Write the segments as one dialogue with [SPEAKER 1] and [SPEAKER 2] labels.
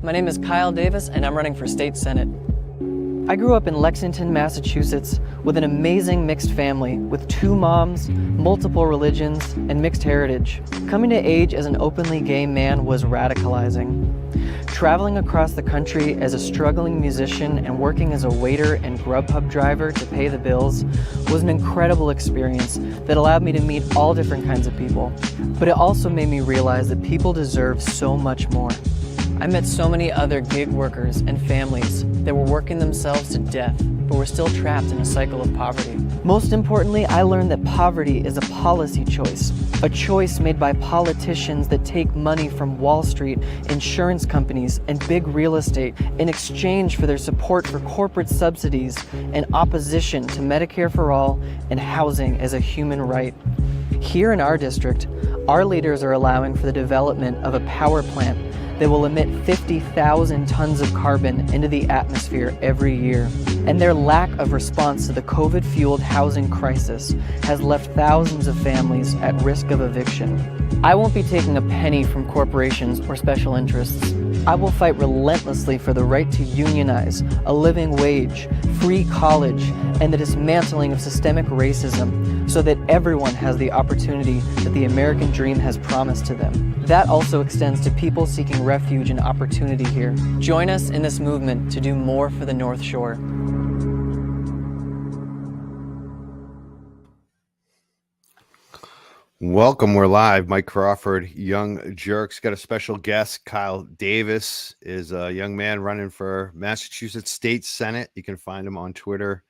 [SPEAKER 1] My name is Kyle Davis, and I'm running for state senate. I grew up in Lexington, Massachusetts, with an amazing mixed family with 2 moms, multiple religions, and mixed heritage. Coming to age as an openly gay man was radicalizing. Traveling across the country as a struggling musician and working as a waiter and Grubhub driver to pay the bills was an incredible experience that allowed me to meet all different kinds of people. But it also made me realize that people deserve so much more. I met so many other gig workers and families that were working themselves to death, but were still trapped in a cycle of poverty. Most importantly, I learned that poverty is a policy choice, a choice made by politicians that take money from Wall Street, insurance companies, and big real estate in exchange for their support for corporate subsidies and opposition to Medicare for all and housing as a human right. Here in our district, our leaders are allowing for the development of a power plant that will emit 50,000 tons of carbon into the atmosphere every year. And their lack of response to the COVID-fueled housing crisis has left thousands of families at risk of eviction. I won't be taking a penny from corporations or special interests. I will fight relentlessly for the right to unionize, a living wage, free college, and the dismantling of systemic racism so that everyone has the opportunity that the American dream has promised to them. That also extends to people seeking refuge and opportunity here. Join us in this movement to do more for the North Shore.
[SPEAKER 2] Welcome, we're live. Mike Crawford, Young Jerks. Got a special guest. Kyle Davis is a young man running for Massachusetts State Senate. You can find him on Twitter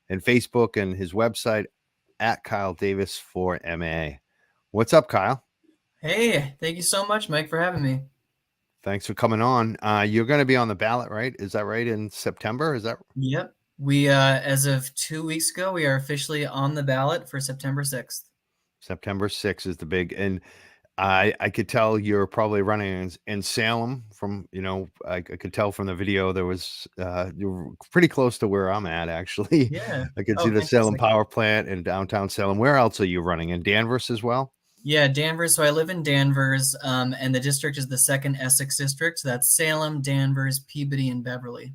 [SPEAKER 2] and Facebook and his website at Kyle Davis for MA. What's up, Kyle?
[SPEAKER 3] Hey, thank you so much, Mike, for having me.
[SPEAKER 2] Thanks for coming on. You're going to be on the ballot, right? Is that right? In September? Is that?
[SPEAKER 3] Yep. We, as of 2 weeks ago, we are officially on the ballot for September 6th.
[SPEAKER 2] September 6th is the big, and I could tell you're probably running in Salem from, I could tell from the video there was, you're pretty close to where I'm at, actually.
[SPEAKER 3] Yeah.
[SPEAKER 2] I could see the Salem power plant in downtown Salem. Where else are you running? In Danvers as well?
[SPEAKER 3] Yeah, Danvers. So I live in Danvers, and the district is the 2nd Essex district. So that's Salem, Danvers, Peabody, and Beverly.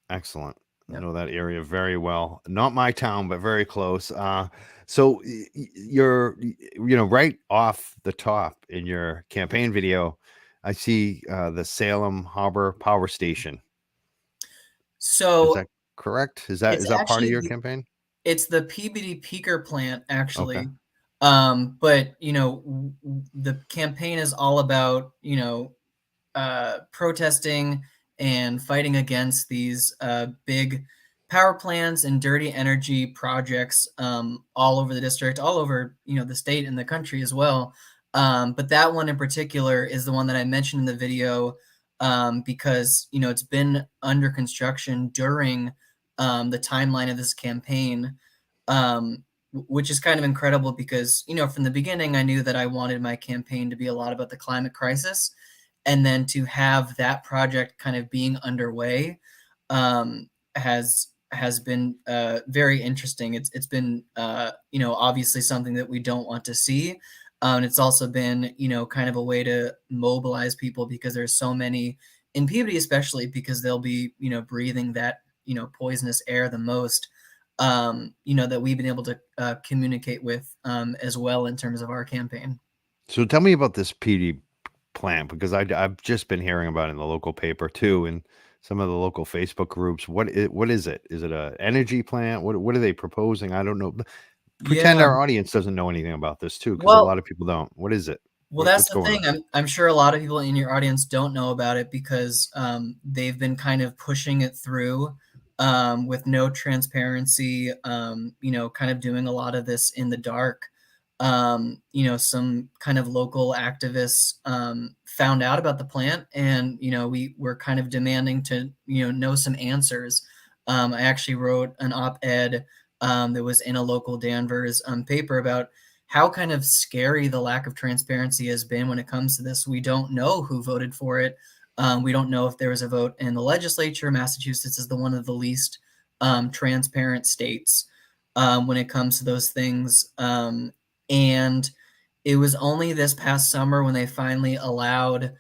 [SPEAKER 2] Excellent.
[SPEAKER 3] Yep.
[SPEAKER 2] I know that area very well. Not my town, but very close. So you're, right off the top in your campaign video, I see the Salem Harbor Power Station.
[SPEAKER 3] So
[SPEAKER 2] is that correct? Is that part of your campaign?
[SPEAKER 3] It's the Peabody Peaker plant, actually. Okay. But the campaign is all about protesting and fighting against these big power plants and dirty energy projects all over the district, all over the state and the country as well. But that one in particular is the one that I mentioned in the video because it's been under construction during the timeline of this campaign, which is kind of incredible because from the beginning I knew that I wanted my campaign to be a lot about the climate crisis. And then to have that project kind of being underway has been very interesting. It's been obviously something that we don't want to see. And it's also been kind of a way to mobilize people because there's so many in Peabody, especially because they'll be breathing that poisonous air the most. That we've been able to communicate with as well in terms of our campaign.
[SPEAKER 2] So tell me about this PD plant, because I've just been hearing about it in the local paper too, and some of the local Facebook groups. What is it? Is it an energy plant? What are they proposing? I don't know. Pretend our audience doesn't know anything about this too, because a lot of people don't. What is it?
[SPEAKER 3] Well, that's the thing. I'm sure a lot of people in your audience don't know about it because they've been kind of pushing it through with no transparency, kind of doing a lot of this in the dark. Some kind of local activists found out about the plant, and we were kind of demanding to know some answers. I actually wrote an op-ed that was in a local Danvers paper about how kind of scary the lack of transparency has been when it comes to this. We don't know who voted for it. We don't know if there was a vote in the legislature. Massachusetts is one of the least transparent states when it comes to those things. And it was only this past summer when they finally allowed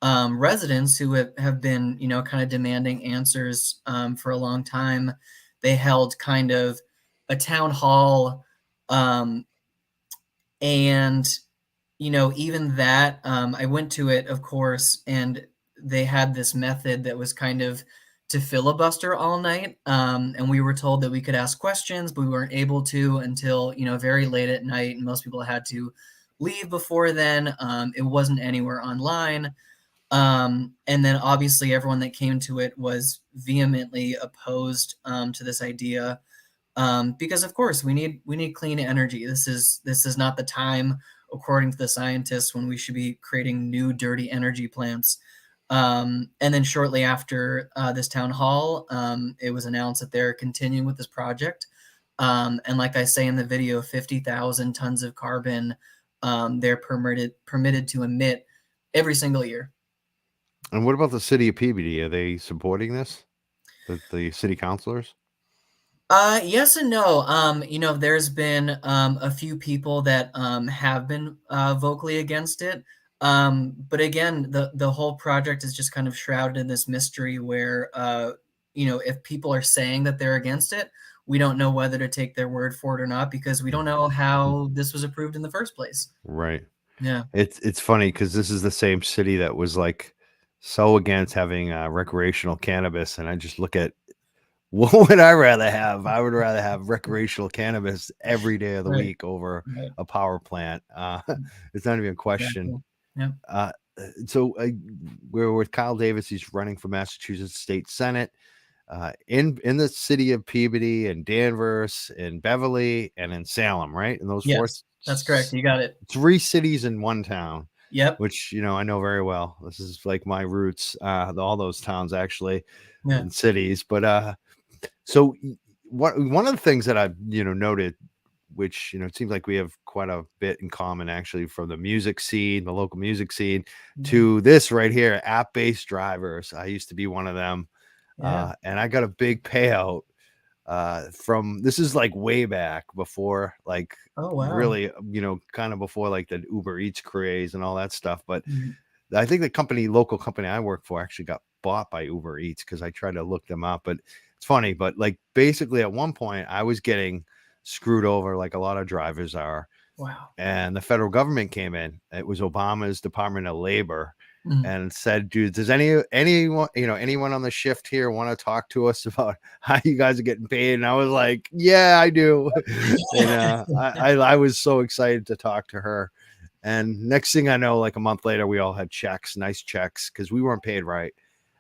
[SPEAKER 3] residents who have been, kind of demanding answers for a long time. They held kind of a town hall, um, and even that, I went to it, of course, and they had this method that was kind of to filibuster all night. And we were told that we could ask questions, but we weren't able to until, very late at night. And most people had to leave before then. It wasn't anywhere online. And then obviously everyone that came to it was vehemently opposed to this idea, because of course we need clean energy. This is not the time, according to the scientists, when we should be creating new dirty energy plants. And then shortly after this town hall, it was announced that they're continuing with this project. And like I say in the video, 50,000 tons of carbon they're permitted to emit every single year.
[SPEAKER 2] And what about the city of Peabody? Are they supporting this? The city councilors?
[SPEAKER 3] Yes and no. There's been a few people that have been vocally against it. But again, the whole project is just kind of shrouded in this mystery where if people are saying that they're against it, we don't know whether to take their word for it or not, because we don't know how this was approved in the first place.
[SPEAKER 2] Right.
[SPEAKER 3] Yeah.
[SPEAKER 2] It's funny because this is the same city that was like so against having recreational cannabis, and I just look at what would I rather have? I would rather have recreational cannabis every day of the
[SPEAKER 3] Right.
[SPEAKER 2] week over
[SPEAKER 3] Right.
[SPEAKER 2] a power plant. It's not even a question.
[SPEAKER 3] Exactly. Yeah.
[SPEAKER 2] So we're with Kyle Davis. He's running for Massachusetts State Senate in the city of Peabody and Danvers and Beverly and in Salem, right? In those
[SPEAKER 3] Yes, that's correct. You got it.
[SPEAKER 2] 3 cities in one town,
[SPEAKER 3] Yep.
[SPEAKER 2] which I know very well. This is like my roots. All those towns actually
[SPEAKER 3] Yeah.
[SPEAKER 2] and cities, but so one of the things that I've noted, which it seems like we have quite a bit in common actually, from the music scene, the local music scene, to this right here, app-based drivers. I used to be one of them,
[SPEAKER 3] Yeah.
[SPEAKER 2] and I got a big payout from this is like way back before, like
[SPEAKER 3] Oh wow.
[SPEAKER 2] really, kind of before like the Uber Eats craze and all that stuff. But
[SPEAKER 3] Mhm.
[SPEAKER 2] I think the local company I work for actually got bought by Uber Eats because I tried to look them up. But it's funny, but like basically at one point I was getting screwed over like a lot of drivers are.
[SPEAKER 3] Wow.
[SPEAKER 2] And the federal government came in. It was Obama's Department of Labor,
[SPEAKER 3] Mhm.
[SPEAKER 2] and said, "Dude, does anyone on the shift here want to talk to us about how you guys are getting paid?" And I was like, "Yeah, I do." And I was so excited to talk to her. And next thing I know, like a month later, we all had checks, nice checks, because we weren't paid right.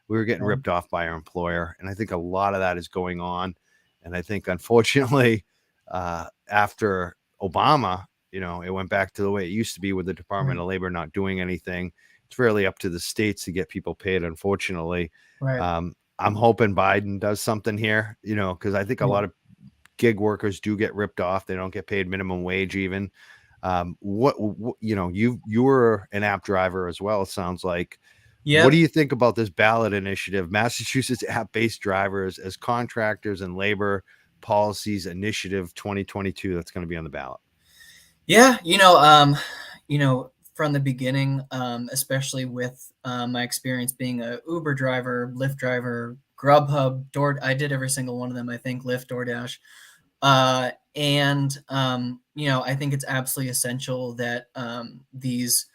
[SPEAKER 2] We were getting
[SPEAKER 3] Yeah.
[SPEAKER 2] ripped off by our employer, and I think a lot of that is going on. And I think, unfortunately, after Obama, it went back to the way it used to be with the Department
[SPEAKER 3] Right.
[SPEAKER 2] of Labor not doing anything. It's really up to the states to get people paid, unfortunately.
[SPEAKER 3] Right.
[SPEAKER 2] I'm hoping Biden does something here, because I think a
[SPEAKER 3] Yeah.
[SPEAKER 2] lot of gig workers do get ripped off. They don't get paid minimum wage even. You were an app driver as well, it sounds like. What do
[SPEAKER 3] Yep.
[SPEAKER 2] you think about this ballot initiative, Massachusetts app-based drivers as contractors and labor policies initiative 2022, that's going to be on the ballot?
[SPEAKER 3] Yeah, from the beginning, especially with my experience being a Uber driver, Lyft driver, Grubhub, I did every single one of them, I think, Lyft, DoorDash. And I think it's absolutely essential that these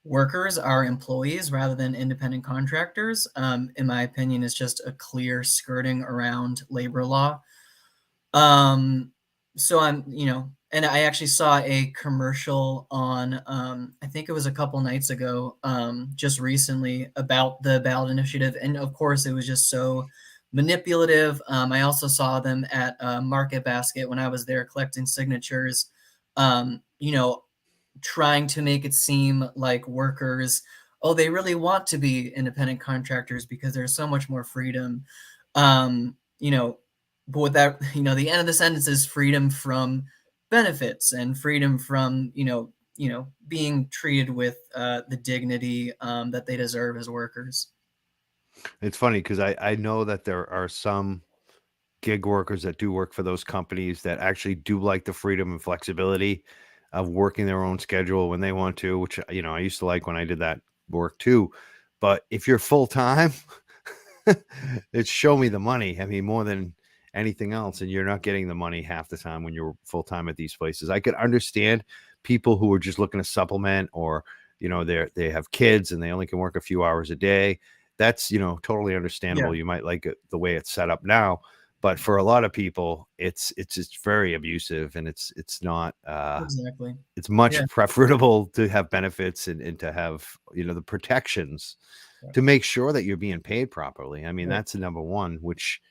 [SPEAKER 3] workers are employees rather than independent contractors. In my opinion, is just a clear skirting around labor law. Um, so and I actually saw a commercial on, I think it was a couple nights ago, just recently, about the ballot initiative. And of course, it was just so manipulative. I also saw them at Market Basket when I was there collecting signatures, um, you know, trying to make it seem like workers, oh, they really want to be independent contractors because there's so much more freedom. Um, you know, but with that, the end of the sentence is freedom from benefits and freedom from, being treated with the dignity that they deserve as workers.
[SPEAKER 2] It's funny because I know that there are some gig workers that do work for those companies that actually do like the freedom and flexibility of working their own schedule when they want to, which I used to like when I did that work too. But if you're full time, it's show me the money. I mean, more than anything else, and you're not getting the money half the time when you're full time at these places. I could understand people who are just looking to supplement, or they have kids and they only can work a few hours a day. That's totally understandable.
[SPEAKER 3] Yeah,
[SPEAKER 2] You might like it the way it's set up now, but for a lot of people, it's just very abusive, and it's not.
[SPEAKER 3] exactly.
[SPEAKER 2] It's much
[SPEAKER 3] Yeah,
[SPEAKER 2] preferable to have benefits, and to have the protections
[SPEAKER 3] right,
[SPEAKER 2] to make sure that you're being paid properly. I mean,
[SPEAKER 3] right,
[SPEAKER 2] that's the number one, which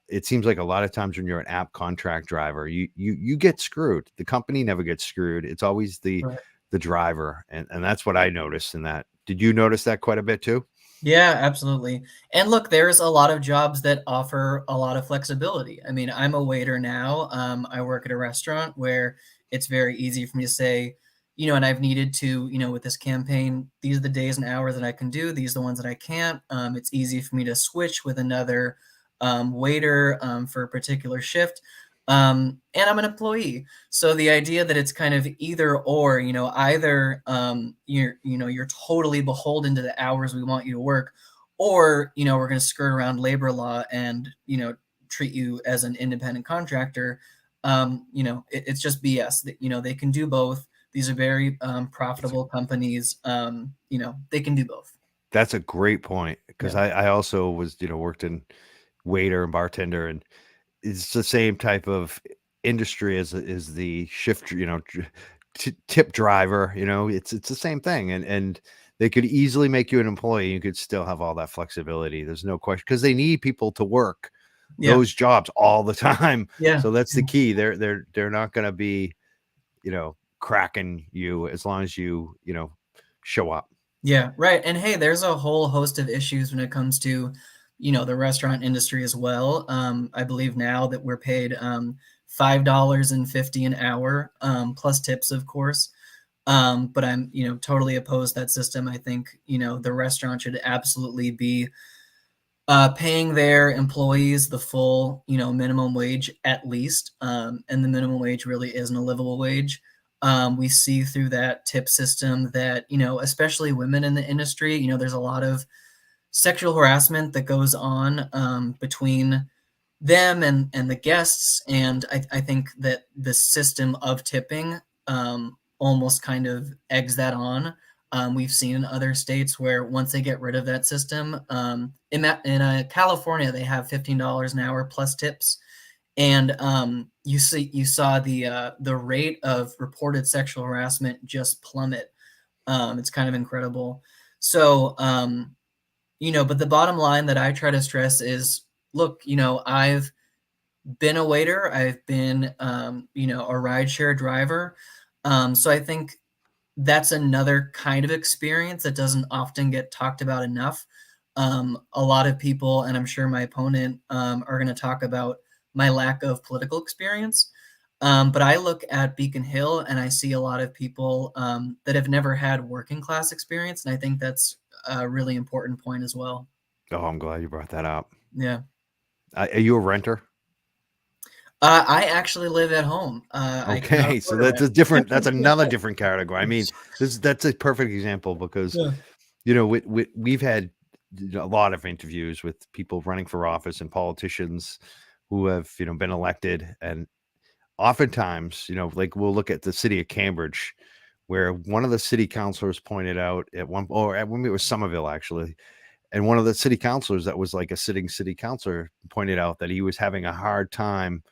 [SPEAKER 2] it seems like a lot of times when you're an app contract driver, you get screwed. The company never gets screwed. It's always
[SPEAKER 3] right.
[SPEAKER 2] the driver. And that's what I noticed in that. Did you notice that quite a bit too?
[SPEAKER 3] Yeah, absolutely. And look, there's a lot of jobs that offer a lot of flexibility. I mean, I'm a waiter now. I work at a restaurant where it's very easy for me to say, and I've needed to, with this campaign, these are the days and hours that I can do. These are the ones that I can't. It's easy for me to switch with another waiter for a particular shift. And I'm an employee. So the idea that it's kind of either or, either you're totally beholden to the hours we want you to work, or we're going to skirt around labor law and treat you as an independent contractor. It's just BS. That they can do both. These are very
[SPEAKER 2] That's a,
[SPEAKER 3] profitable companies. They can do both.
[SPEAKER 2] that's a great point, because
[SPEAKER 3] Yeah.
[SPEAKER 2] I also was, worked in waiter and bartender, and it's the same type of industry as the shift, tip driver. It's the same thing, and they could easily make you an employee. You could still have all that flexibility. There's no question, because they need people to work
[SPEAKER 3] Yeah.
[SPEAKER 2] those jobs all the time.
[SPEAKER 3] Yeah.
[SPEAKER 2] So that's the key. They're not going to be, cracking you as long as you show up.
[SPEAKER 3] Yeah, right. And hey, there's a whole host of issues when it comes to, the restaurant industry as well. I believe now that we're paid $5.50 an hour, plus tips, of course. But I'm, totally opposed that system. I think, the restaurant should absolutely be paying their employees the full, minimum wage at least. And the minimum wage really isn't a livable wage. We see through that tip system that, especially women in the industry, there's a lot of sexual harassment that goes on between them and the guests. And I think that the system of tipping almost kind of eggs that on. We've seen in other states where once they get rid of that system, in California, they have $15 an hour plus tips. And you saw the rate of reported sexual harassment just plummet. It's kind of incredible. So, but the bottom line that I try to stress is, look, I've been a waiter, I've been, a rideshare driver. So I think that's another kind of experience that doesn't often get talked about enough. A lot of people, and I'm sure my opponent, are going to talk about my lack of political experience. But I look at Beacon Hill and I see a lot of people that have never had working class experience. And I think that's a really important point as well.
[SPEAKER 2] Oh, I'm glad you brought that up.
[SPEAKER 3] Yeah.
[SPEAKER 2] Are you a renter?
[SPEAKER 3] I actually live at home. I cannot
[SPEAKER 2] Okay, so
[SPEAKER 3] afford a
[SPEAKER 2] that's
[SPEAKER 3] rent.
[SPEAKER 2] a different. That's another different category. I mean, that's a perfect example, because
[SPEAKER 3] Yeah.
[SPEAKER 2] we've had a lot of interviews with people running for office and politicians who have been elected, and oftentimes, like, we'll look at the city of Cambridge, where one of the city councilors pointed out at one, or at when it was Somerville actually, and one of the city councilors that was like a sitting city councilor pointed out that he was having a hard time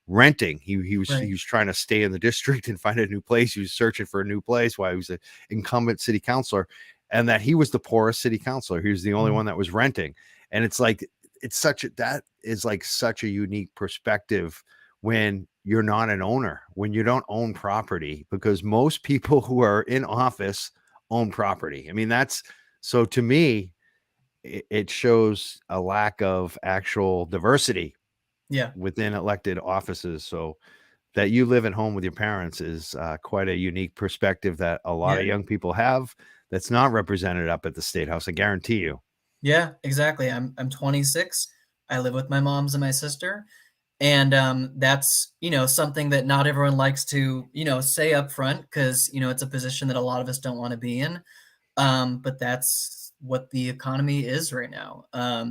[SPEAKER 2] renting. He
[SPEAKER 3] Right.
[SPEAKER 2] was trying to stay in the district and find a new place. He was searching for a new place while he was an incumbent city councilor, and that he was the poorest city councilor. He was the only
[SPEAKER 3] Mhm.
[SPEAKER 2] one that was renting. And it's like, that is like such a unique perspective when you're not an owner, when you don't own property, because most people who are in office own property. I mean, that's, so to me, it shows a lack of actual diversity
[SPEAKER 3] Yeah.
[SPEAKER 2] within elected offices. So that you live at home with your parents is quite a unique perspective that a lot
[SPEAKER 3] Yeah.
[SPEAKER 2] of young people have, that's not represented up at the state house. I guarantee you.
[SPEAKER 3] Yeah, exactly. I'm 26. I live with my moms and my sister. And that's, something that not everyone likes to, say up front because, it's a position that a lot of us don't want to be in. But that's what the economy is right now.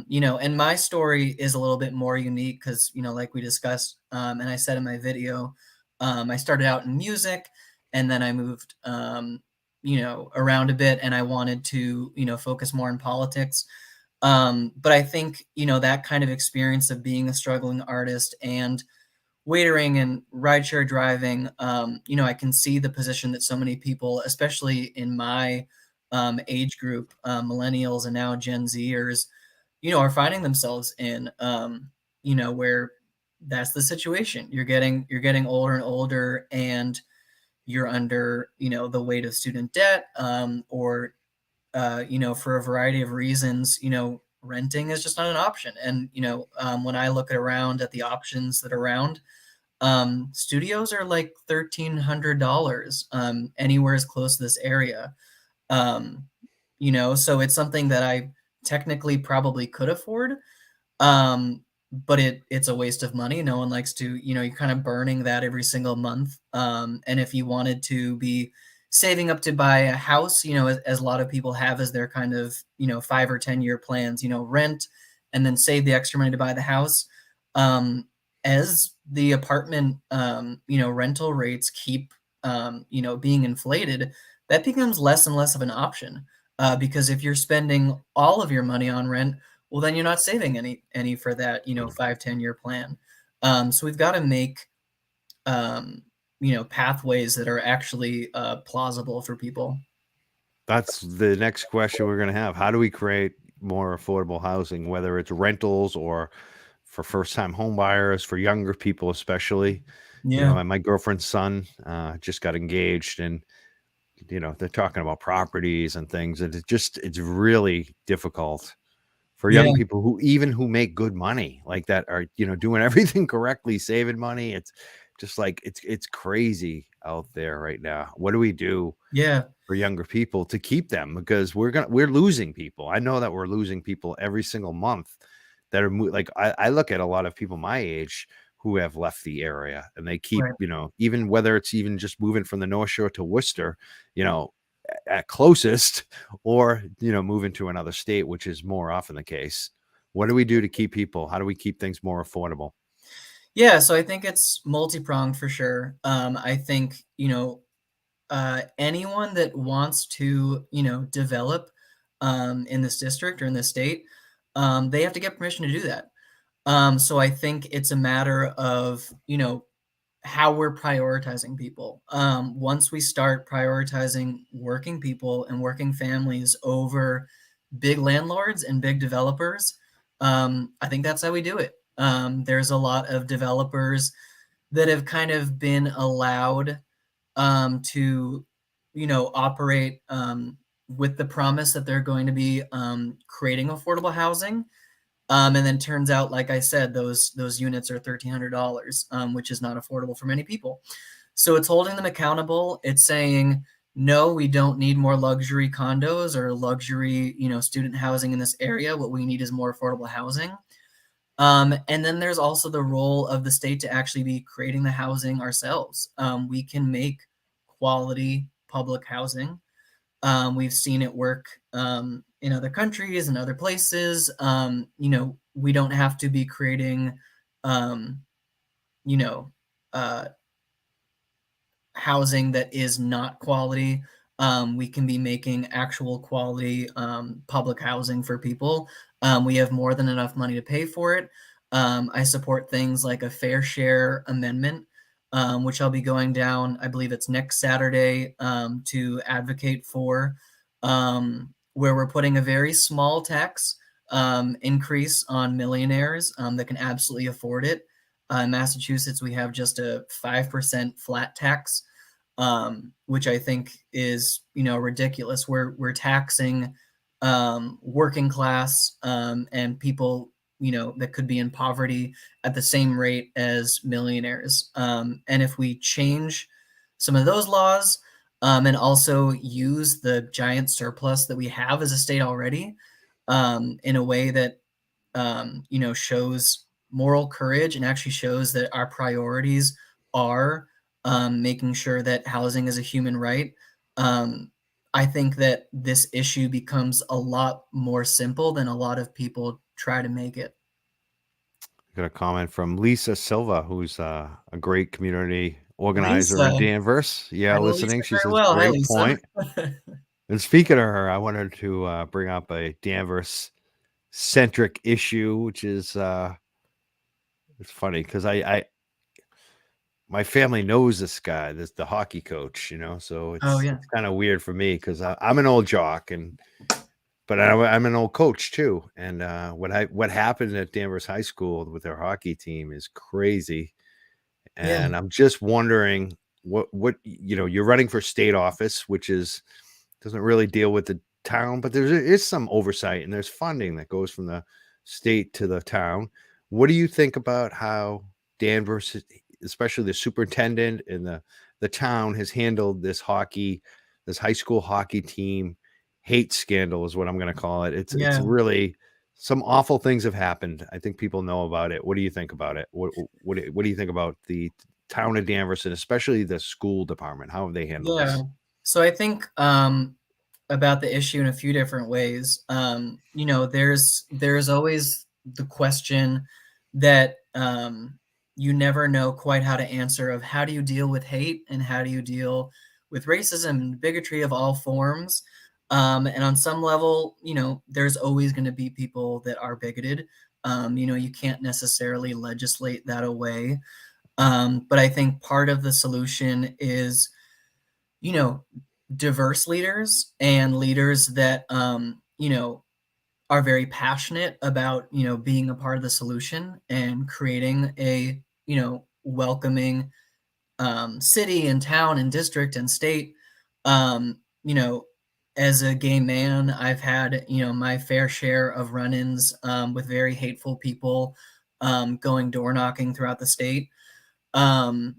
[SPEAKER 3] You know, and my story is a little bit more unique because, you know, like we discussed, and I said in my video, I started out in music and then I moved, you know, around a bit and I wanted to, you know, focus more on politics. But I think, you know, that kind of experience of being a struggling artist and waitering and rideshare driving, you know, I can see the position that so many people, especially in my age group, millennials and now Gen Zers, you know, are finding themselves in, you know, where that's the situation. You're getting older and older, and you're under, you know, the weight of student debt, or you know, for a variety of reasons, you know, renting is just not an option. And you know, when I look around at the options that are around, studios are like $1,300, anywhere as close to this area. Um, you know, so it's something that I technically probably could afford, um, but it's a waste of money. No one likes to, you know, you're kind of burning that every single month. And if you wanted to be saving up to buy a house, you know, as a lot of people have as their kind of, you know, 5 or 10 year plans, you know, rent and then save the extra money to buy the house. Um, as the apartment, you know, rental rates keep, you know, being inflated, that becomes less and less of an option. Because if you're spending all of your money on rent, well, then you're not saving any for that, you know, 5, 10 year plan. So we've got to make, um, you know, pathways that are actually plausible for people.
[SPEAKER 2] That's the next question we're going to have. How do we create more affordable housing, whether it's rentals or for first-time home buyers, for younger people especially? You know,
[SPEAKER 3] Yeah,
[SPEAKER 2] and my girlfriend's son just got engaged, and you know they're talking about properties and things, and it's really difficult for
[SPEAKER 3] yeah,
[SPEAKER 2] young people who make good money like that, are doing everything correctly, saving money. It's just like it's crazy out there right now. What do we do
[SPEAKER 3] yeah,
[SPEAKER 2] for younger people to keep them? Because we're losing people. I know that we're losing people every single month that are like I look at a lot of people my age who have left the area, and they keep,
[SPEAKER 3] right.
[SPEAKER 2] even whether it's even just moving from the North Shore to Worcester, at closest, or moving to another state, which is more often the case. What do we do to keep people? How do we keep things more affordable?
[SPEAKER 3] Yeah, so I think it's multi-pronged for sure. I think, you know, anyone that wants to, you know, develop in this district or in this state, they have to get permission to do that. So I think it's a matter of, you know, how we're prioritizing people. Once we start prioritizing working people and working families over big landlords and big developers, I think that's how we do it. There's a lot of developers that have kind of been allowed to, you know, operate with the promise that they're going to be creating affordable housing. And then turns out, like I said, those units are $1,300, which is not affordable for many people. So it's holding them accountable. It's saying, no, we don't need more luxury condos or luxury, you know, student housing in this area. What we need is more affordable housing. And then there's also the role of the state to actually be creating the housing ourselves. We can make quality public housing. We've seen it work in other countries and other places. You know, we don't have to be creating, um, you know, uh, housing that is not quality. We can be making actual quality public housing for people. We have more than enough money to pay for it. I support things like a fair share amendment, which I'll be going down, I believe it's next Saturday, to advocate for, where we're putting a very small tax increase on millionaires that can absolutely afford it. In Massachusetts, we have just a 5% flat tax, which I think is, you know, ridiculous. We're taxing working class and people, you know, that could be in poverty at the same rate as millionaires. And if we change some of those laws, and also use the giant surplus that we have as a state already, in a way that, you know, shows moral courage and actually shows that our priorities are making sure that housing is a human right. Um, I think that this issue becomes a lot more simple than a lot of people try to make it.
[SPEAKER 2] Got a comment from Lisa Silva, who's a great community organizer in
[SPEAKER 3] Lisa,
[SPEAKER 2] Danvers. Yeah,
[SPEAKER 3] I know Lisa
[SPEAKER 2] listening. She
[SPEAKER 3] very
[SPEAKER 2] says,
[SPEAKER 3] well. Hi,
[SPEAKER 2] great
[SPEAKER 3] Lisa.
[SPEAKER 2] point. And speaking of her, I wanted to bring up a Danvers centric issue, which is it's funny because my family knows this guy, the hockey coach, so
[SPEAKER 3] Oh,
[SPEAKER 2] it's
[SPEAKER 3] yeah.
[SPEAKER 2] kind of weird for me because I'm an old jock but I'm an old coach too. And what happened at Danvers High School with their hockey team is crazy.
[SPEAKER 3] Yeah.
[SPEAKER 2] And I'm just wondering what you're running for state office, which doesn't really deal with the town, but there is some oversight and there's funding that goes from the state to the town. What do you think about how Danvers, especially the superintendent and the town, has handled this high school hockey team hate scandal is what I'm going to call it. It's
[SPEAKER 3] Yeah.
[SPEAKER 2] really some awful things have happened. I think people know about it. What do you think about it? What do you think about the town of Danvers and especially the school department? How have they handled
[SPEAKER 3] Yeah.
[SPEAKER 2] this?
[SPEAKER 3] So I think about the issue in a few different ways. There's always the question that you never know quite how to answer of how do you deal with hate and how do you deal with racism and bigotry of all forms. And on some level, there's always going to be people that are bigoted. You can't necessarily legislate that away. But I think part of the solution is, you know, diverse leaders and leaders that, are very passionate about, being a part of the solution and creating a, welcoming city and town and district and state. Um, you know, as a gay man, I've had, my fair share of run-ins with very hateful people going door knocking throughout the state. Um,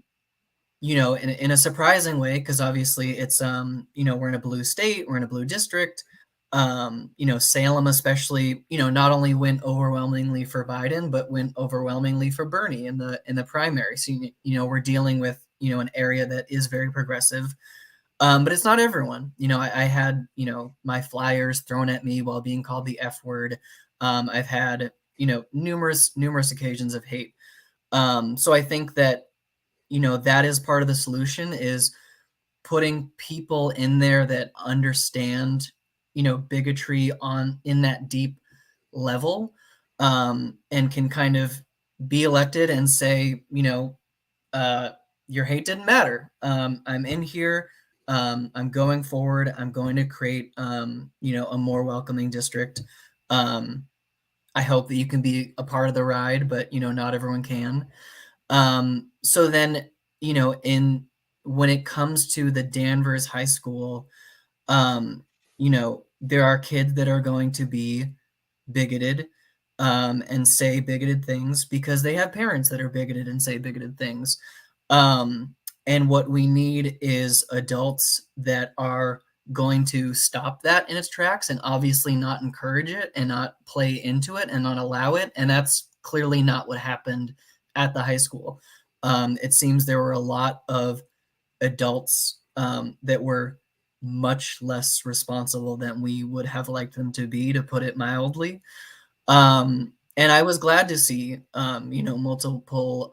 [SPEAKER 3] in a surprising way, because obviously it's we're in a blue state, we're in a blue district. Salem especially, not only went overwhelmingly for Biden, but went overwhelmingly for Bernie in the primary. So we're dealing with an area that is very progressive. But it's not everyone. I had my flyers thrown at me while being called the F word. I've had numerous occasions of hate. So I think that that is part of the solution, is putting people in there that understand, bigotry in that deep level, and can kind of be elected and say, uh, your hate didn't matter. I'm in here. I'm going forward. I'm going to create, a more welcoming district. Um, I hope that you can be a part of the ride, but not everyone can. So then, in when it comes to the Danvers High School, there are kids that are going to be bigoted, and say bigoted things because they have parents that are bigoted and say bigoted things. Um, and what we need is adults that are going to stop that in its tracks and obviously not encourage it and not play into it and not allow it. And that's clearly not what happened at the high school. It seems there were a lot of adults that were much less responsible than we would have liked them to be, to put it mildly. And I was glad to see, multiple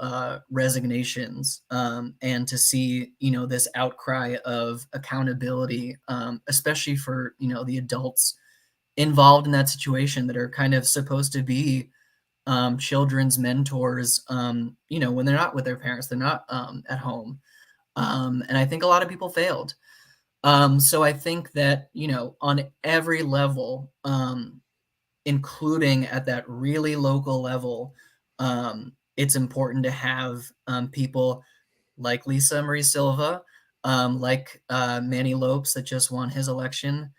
[SPEAKER 3] resignations, and to see, this outcry of accountability, especially for, the adults involved in that situation that are kind of supposed to be children's mentors, when they're not with their parents, they're not at home. And I think a lot of people failed. So I think that, on every level, including at that really local level, it's important to have people like Lisa Marie Silva, like Manny Lopes that just won his election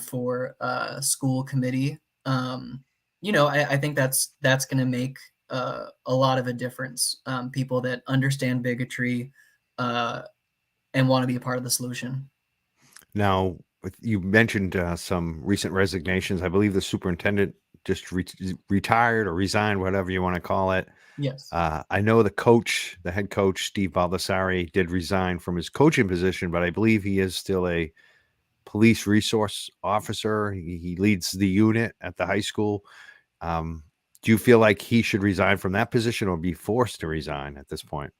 [SPEAKER 3] for school committee. I think that's going to make a lot of a difference. People that understand bigotry uh, and want to be a part of the solution.
[SPEAKER 2] Now, you mentioned some recent resignations. I believe the superintendent just retired or resigned, whatever you want to call it.
[SPEAKER 3] Yes.
[SPEAKER 2] I know the head coach, Steve Baldessari, did resign from his coaching position, but I believe he is still a police resource officer. He leads the unit at the high school. Do you feel like he should resign from that position or be forced to resign at this point?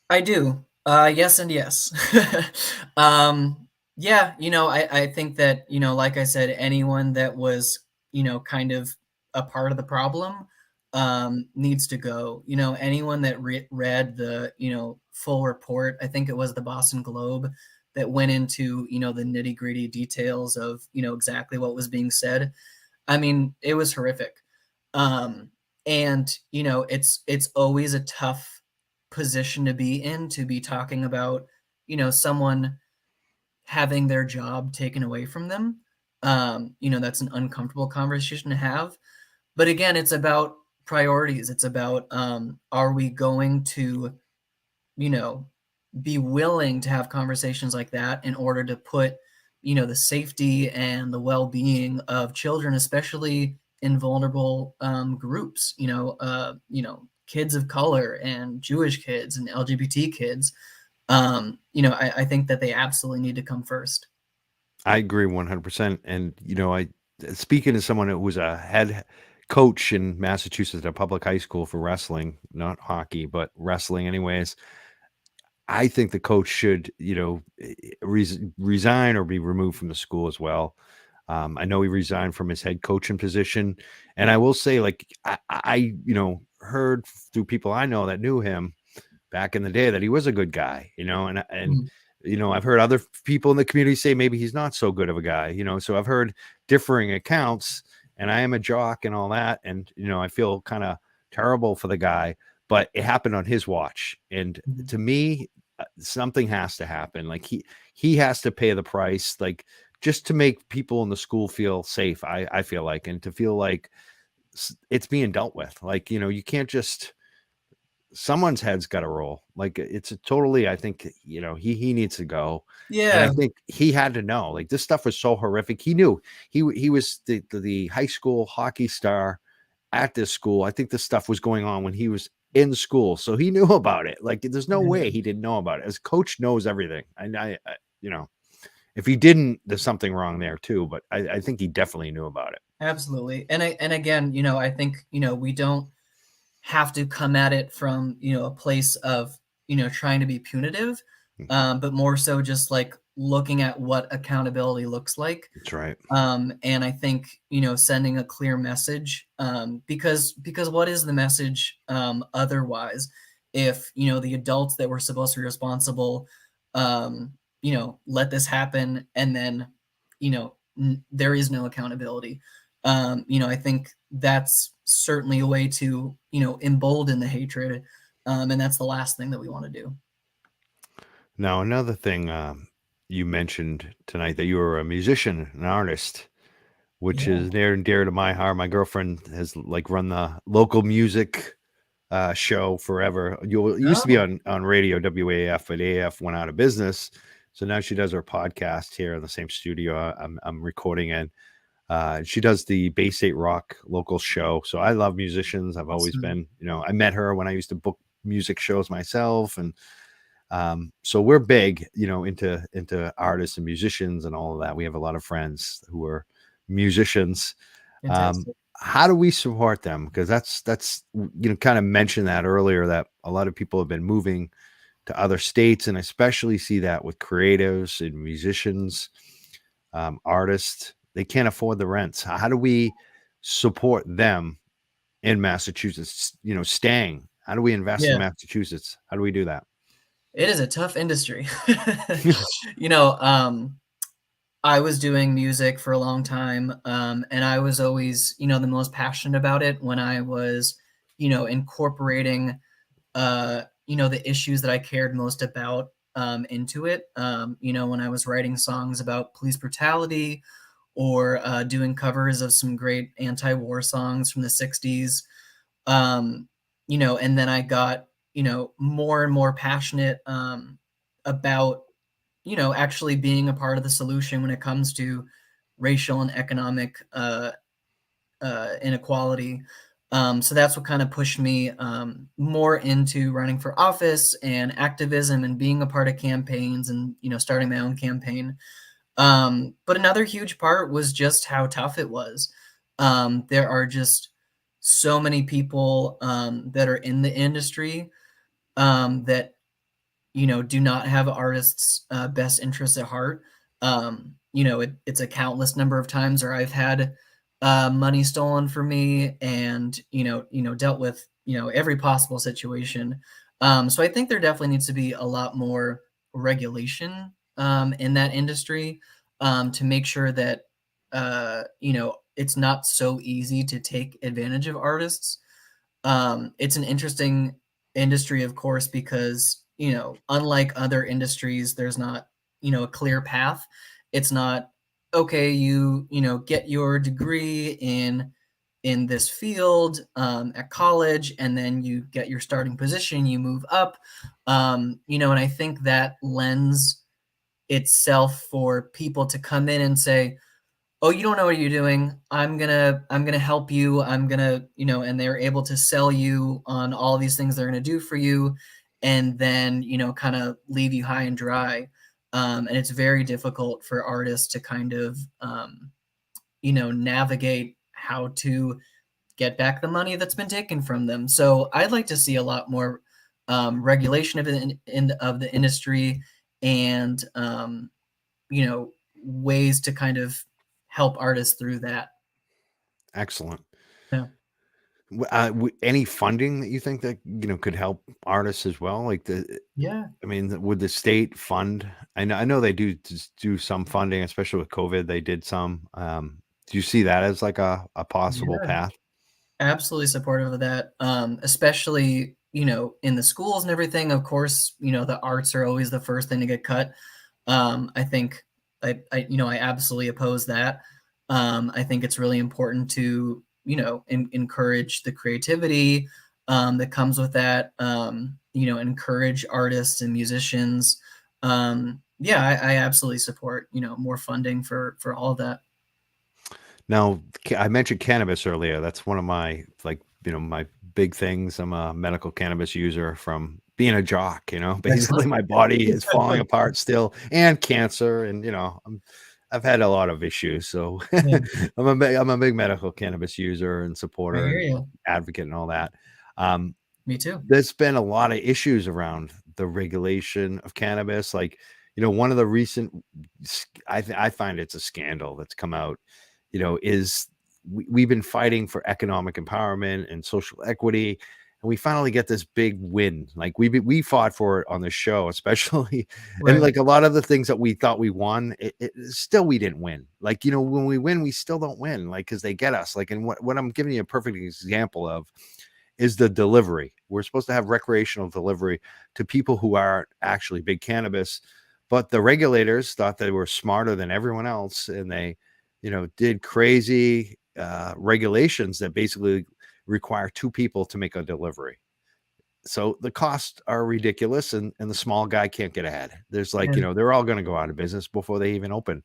[SPEAKER 3] I do. Yes and yes. Yeah, I think that, like I said, anyone that was, kind of a part of the problem, needs to go. Anyone that read the, full report, I think it was the Boston Globe that went into, the nitty-gritty details of, exactly what was being said. I mean, it was horrific. Um, and it's always a tough position to be in, to be talking about, someone having their job taken away from them. That's an uncomfortable conversation to have. But again, it's about priorities. It's about, are we going to, you know, be willing to have conversations like that in order to put, the safety and the well-being of children, especially in vulnerable groups, kids of color and Jewish kids and LGBT kids. I think that they absolutely need to come first.
[SPEAKER 2] I agree 100%. And, I speaking as someone who was a head coach in Massachusetts at a public high school for wrestling, not hockey, but wrestling anyways. I think the coach should, resign or be removed from the school as well. I know he resigned from his head coaching position, and I will say, like, I heard through people I know that knew him back in the day that he was a good guy, and
[SPEAKER 3] Mhm.
[SPEAKER 2] I've heard other people in the community say maybe he's not so good of a guy, so I've heard differing accounts, and I am a jock and all that, and I feel kind of terrible for the guy, but it happened on his watch, and
[SPEAKER 3] Mhm.
[SPEAKER 2] to me, something has to happen. Like he has to pay the price, like just to make people in the school feel safe. I feel like, and to feel like it's being dealt with. Like you can't just someone's head's got to roll. Like it's a totally. I think he needs to go, and I
[SPEAKER 3] Yeah.
[SPEAKER 2] think he had to know. Like this stuff was so horrific. He knew he was the high school hockey star at this school. I think this stuff was going on when he was in school, so he knew about it. Like there's no way he didn't know about it. As coach knows everything. And I if he didn't, there's something wrong there too. But I think he definitely knew about it.
[SPEAKER 3] Absolutely. And again, I think, we don't have to come at it from, a place of, trying to be punitive,
[SPEAKER 2] Mhm.
[SPEAKER 3] but more so just like looking at what accountability looks like.
[SPEAKER 2] That's right.
[SPEAKER 3] And I think, sending a clear message, because what is the message otherwise if, the adults that were supposed to be responsible, let this happen and then, there is no accountability. I think that's certainly a way to, embolden the hatred. And that's the last thing that we want to do.
[SPEAKER 2] Now another thing you mentioned tonight that you were a musician, an artist, which
[SPEAKER 3] Yeah.
[SPEAKER 2] is near and dear to my heart. My girlfriend has like run the local music show forever. You used to be
[SPEAKER 3] Oh,
[SPEAKER 2] on radio WAF, but AF went out of business. So now she does her podcast here in the same studio I'm recording in. She does the Bay State Rock local show. So I love musicians. I've always
[SPEAKER 3] awesome.
[SPEAKER 2] been, I met her when I used to book music shows myself. And so we're big, into artists and musicians and all of that. We have a lot of friends who are musicians. Um,
[SPEAKER 3] Fantastic.
[SPEAKER 2] how do we support them? Because that's kind of mentioned that earlier that a lot of people have been moving to other states, and I especially see that with creatives and musicians, artists. They can't afford the rents. How do we support them in Massachusetts? Staying. How do we invest in
[SPEAKER 3] Yeah.
[SPEAKER 2] Massachusetts? How do we do that?
[SPEAKER 3] It is a tough industry. You know, um, I was doing music for a long time, and I was always, the most passionate about it when I was, incorporating, the issues that I cared most about into it. When I was writing songs about police brutality or doing covers of some great anti-war songs from the 60s. And then I got, more and more passionate about, actually being a part of the solution when it comes to racial and economic inequality. So that's what kind of pushed me more into running for office and activism and being a part of campaigns and, starting my own campaign. But another huge part was just how tough it was. There are just so many people that are in the industry that do not have artists' best interests at heart. It's a countless number of times where I've had money stolen from me, and dealt with every possible situation. So I think there definitely needs to be a lot more regulation in that industry to make sure that it's not so easy to take advantage of artists. It's an interesting industry, of course, because, unlike other industries, there's not, a clear path. It's not, okay, get your degree in this field at college, and then you get your starting position, you move up. And I think that lends itself for people to come in and say, oh, you don't know what you're doing. I'm gonna help you. And they're able to sell you on all these things they're gonna do for you, and then kind of leave you high and dry. And it's very difficult for artists to kind of navigate how to get back the money that's been taken from them. So I'd like to see a lot more regulation of the industry, and ways to kind of help artists through that.
[SPEAKER 2] Excellent.
[SPEAKER 3] Yeah.
[SPEAKER 2] Any funding that you think that could help artists as well? Like
[SPEAKER 3] Yeah.
[SPEAKER 2] I mean, would the state fund? I know they do some funding, especially with COVID. They did some. Do you see that as like a possible
[SPEAKER 3] Yeah.
[SPEAKER 2] path?
[SPEAKER 3] Absolutely supportive of that. Especially, in the schools and everything. Of course, the arts are always the first thing to get cut. I think I absolutely oppose that. I think it's really important to, encourage the creativity that comes with that. Encourage artists and musicians. Yeah, I absolutely support, more funding for all of that.
[SPEAKER 2] Now, I mentioned cannabis earlier. That's one of my my big things. I'm a medical cannabis user from being a jock.
[SPEAKER 3] Excellent.
[SPEAKER 2] Basically, my body is falling apart still, and cancer, and I've had a lot of issues. So
[SPEAKER 3] Yeah,
[SPEAKER 2] I'm a big medical cannabis user and
[SPEAKER 3] I
[SPEAKER 2] supporter
[SPEAKER 3] hear
[SPEAKER 2] and
[SPEAKER 3] you.
[SPEAKER 2] advocate and all that. Um,
[SPEAKER 3] Me too.
[SPEAKER 2] there's been a lot of issues around the regulation of cannabis. Like, one of the recent, I find it's a scandal that's come out, is we've been fighting for economic empowerment and social equity. And we finally get this big win. Like we fought for it on the show, especially, and
[SPEAKER 3] Right.
[SPEAKER 2] like a lot of the things that we thought we won, still we didn't win. Like when we win, we still don't win. Like because they get us. Like and what I'm giving you a perfect example of is the delivery. We're supposed to have recreational delivery to people who are actually big cannabis, but the regulators thought they were smarter than everyone else, and they, did crazy regulations that basically require two people to make a delivery. So the costs are ridiculous, and the small guy can't get ahead. There's like,
[SPEAKER 3] Yeah.
[SPEAKER 2] they're all going to go out of business before they even open,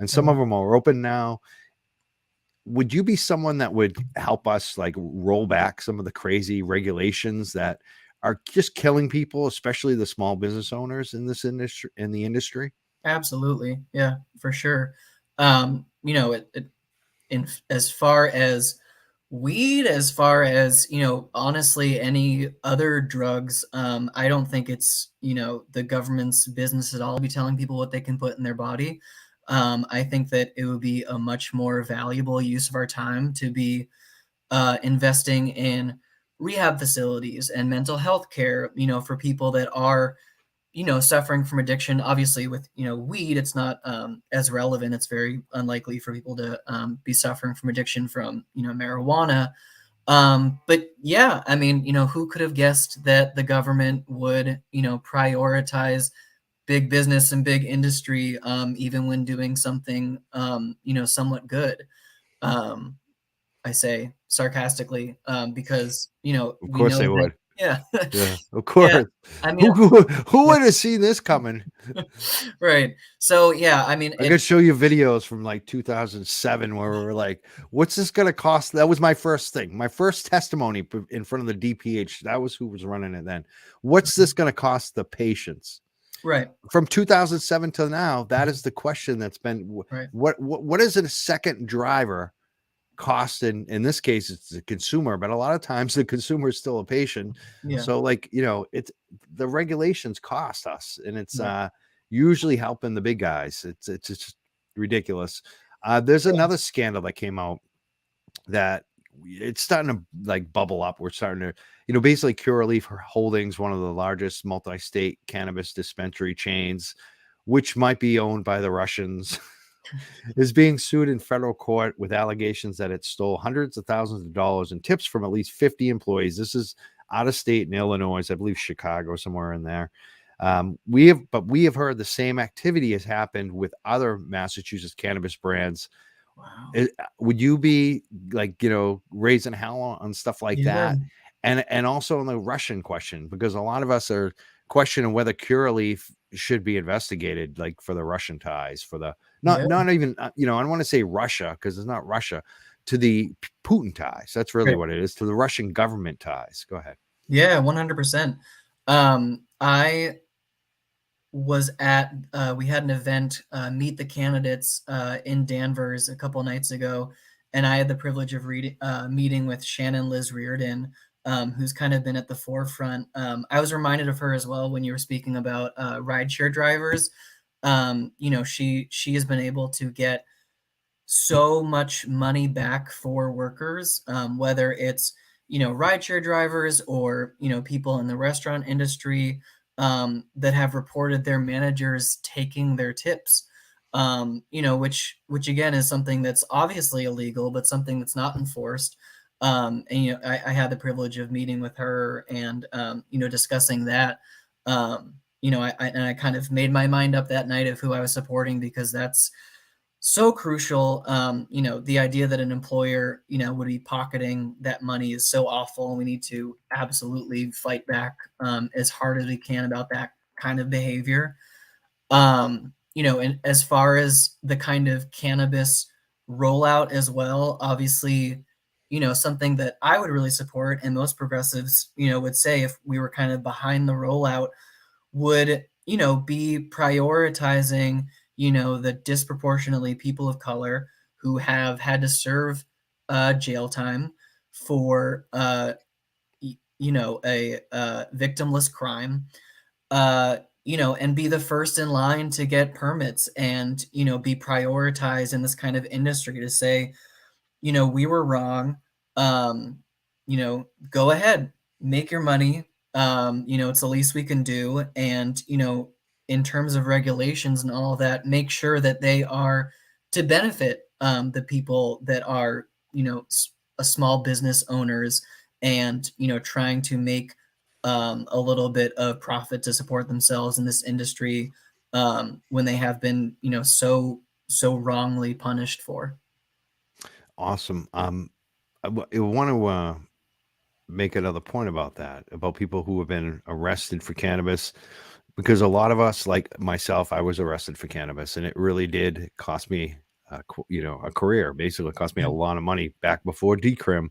[SPEAKER 2] and some
[SPEAKER 3] Yeah.
[SPEAKER 2] of them are open now. Would you be someone that would help us like roll back some of the crazy regulations that are just killing people, especially the small business owners in this industry, in the industry?
[SPEAKER 3] Absolutely. Yeah, for sure. As far as weed, as far as, honestly, any other drugs, I don't think it's, the government's business at all to be telling people what they can put in their body. I think that it would be a much more valuable use of our time to be investing in rehab facilities and mental health care, for people that are, suffering from addiction. Obviously, with weed, it's not as relevant. It's very unlikely for people to be suffering from addiction from marijuana. But yeah, I mean, who could have guessed that the government would prioritize big business and big industry, even when doing something somewhat good. Um, I say sarcastically, because
[SPEAKER 2] Of
[SPEAKER 3] we
[SPEAKER 2] course
[SPEAKER 3] know
[SPEAKER 2] they
[SPEAKER 3] that.
[SPEAKER 2] would.
[SPEAKER 3] Yeah,
[SPEAKER 2] Yeah, of
[SPEAKER 3] yeah.
[SPEAKER 2] course.
[SPEAKER 3] I mean,
[SPEAKER 2] Who
[SPEAKER 3] yeah.
[SPEAKER 2] would have seen this coming?
[SPEAKER 3] Right. So yeah, I mean,
[SPEAKER 2] I could show you videos from like 2007 where we were like, what's this going to cost? That was my first thing. My first testimony in front of the DPH. That was who was running it then. What's this going to cost the patients?
[SPEAKER 3] Right.
[SPEAKER 2] From 2007 till now, that is the question that's been,
[SPEAKER 3] Right.
[SPEAKER 2] what is a second driver cost? In this case, it's the consumer, but a lot of times the consumer is still a patient.
[SPEAKER 3] Yeah.
[SPEAKER 2] So like, it's the regulations cost us, and it's
[SPEAKER 3] Right.
[SPEAKER 2] usually helping the big guys. It's just ridiculous. There's
[SPEAKER 3] Yeah.
[SPEAKER 2] another scandal that came out that it's starting to like bubble up. We're starting to, basically Curaleaf Holdings, one of the largest multi-state cannabis dispensary chains, which might be owned by the Russians, is being sued in federal court with allegations that it stole hundreds of thousands of dollars in tips from at least 50 employees. This is out of state in Illinois, I believe Chicago, somewhere in there. We have heard the same activity has happened with other Massachusetts cannabis brands.
[SPEAKER 3] Wow.
[SPEAKER 2] Would you be like, raising hell on stuff like
[SPEAKER 3] Yeah.
[SPEAKER 2] that? And also on the Russian question, because a lot of us are questioning whether Curaleaf should be investigated, like for the Russian ties, for the not even, I don't want to say Russia because it's not Russia, to the Putin ties. That's really
[SPEAKER 3] Right.
[SPEAKER 2] what it is, to the Russian government ties. Go ahead.
[SPEAKER 3] Yeah, 100%. I was at we had an event, Meet the Candidates, in Danvers a couple nights ago, and I had the privilege of meeting with Shannon Liz Reardon, who's kind of been at the forefront. I was reminded of her as well when you were speaking about rideshare drivers. She has been able to get so much money back for workers, whether it's rideshare drivers or people in the restaurant industry, that have reported their managers taking their tips, which again is something that's obviously illegal, but something that's not enforced. And I had the privilege of meeting with her and discussing that. I kind of made my mind up that night of who I was supporting, because that's so crucial. The idea that an employer, would be pocketing that money is so awful, and we need to absolutely fight back as hard as we can about that kind of behavior. And as far as the kind of cannabis rollout as well, obviously, something that I would really support, and most progressives, would say if we were kind of behind the rollout, would, be prioritizing, the disproportionately people of color who have had to serve jail time for, a victimless crime, and be the first in line to get permits and, be prioritized in this kind of industry to say, we were wrong. Go ahead, make your money. It's the least we can do. And, in terms of regulations and all of that, make sure that they are to benefit the people that are, a small business owners and, trying to make a little bit of profit to support themselves in this industry, when they have been, so wrongly punished for.
[SPEAKER 2] Awesome. I want to make another point about that, about people who have been arrested for cannabis, because a lot of us, like myself, I was arrested for cannabis, and it really did cost me, a career. Basically, it cost me a lot of money back before decrim.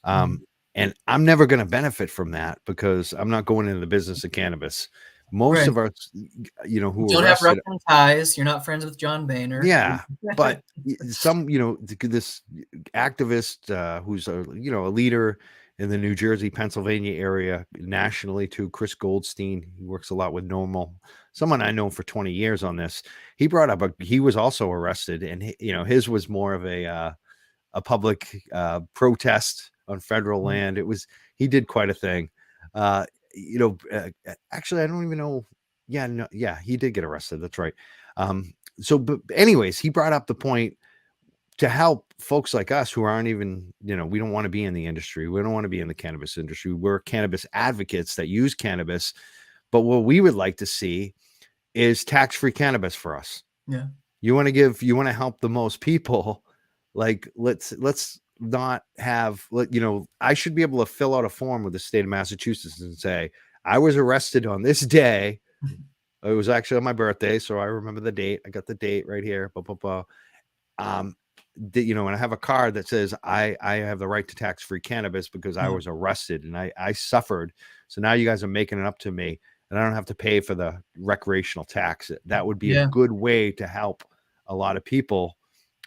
[SPEAKER 2] And I'm never going to benefit from that because I'm not going into the business of cannabis. Most of us, who
[SPEAKER 3] You
[SPEAKER 2] are
[SPEAKER 3] don't have
[SPEAKER 2] arrested,
[SPEAKER 3] Russian ties. You're not friends with John Boehner.
[SPEAKER 2] yeah, but some, this activist who's a leader in the New Jersey, Pennsylvania area, nationally too, Chris Goldstein, he works a lot with Normal, someone I know for 20 years on this. He brought up he was also arrested, and his was more of a public protest on federal land. He did quite a thing. Actually, I don't even know. Yeah, no, yeah, he did get arrested. That's right. But anyways, he brought up the point to help folks like us who aren't even, we don't want to be in the industry. We don't want to be in the cannabis industry. We're cannabis advocates that use cannabis. But what we would like to see is tax-free cannabis for us.
[SPEAKER 3] Yeah.
[SPEAKER 2] You want to help the most people. Like, let's not have, I should be able to fill out a form with the state of Massachusetts and say, I was arrested on this day. It was actually on my birthday, so I remember the date. I got the date right here. Blah, blah, blah. And I have a card that says I have the right to tax-free cannabis because I was arrested and I suffered. So now you guys are making it up to me. and I don't have to pay for the recreational tax. That would be a
[SPEAKER 3] Yeah.
[SPEAKER 2] good way to help a lot of people.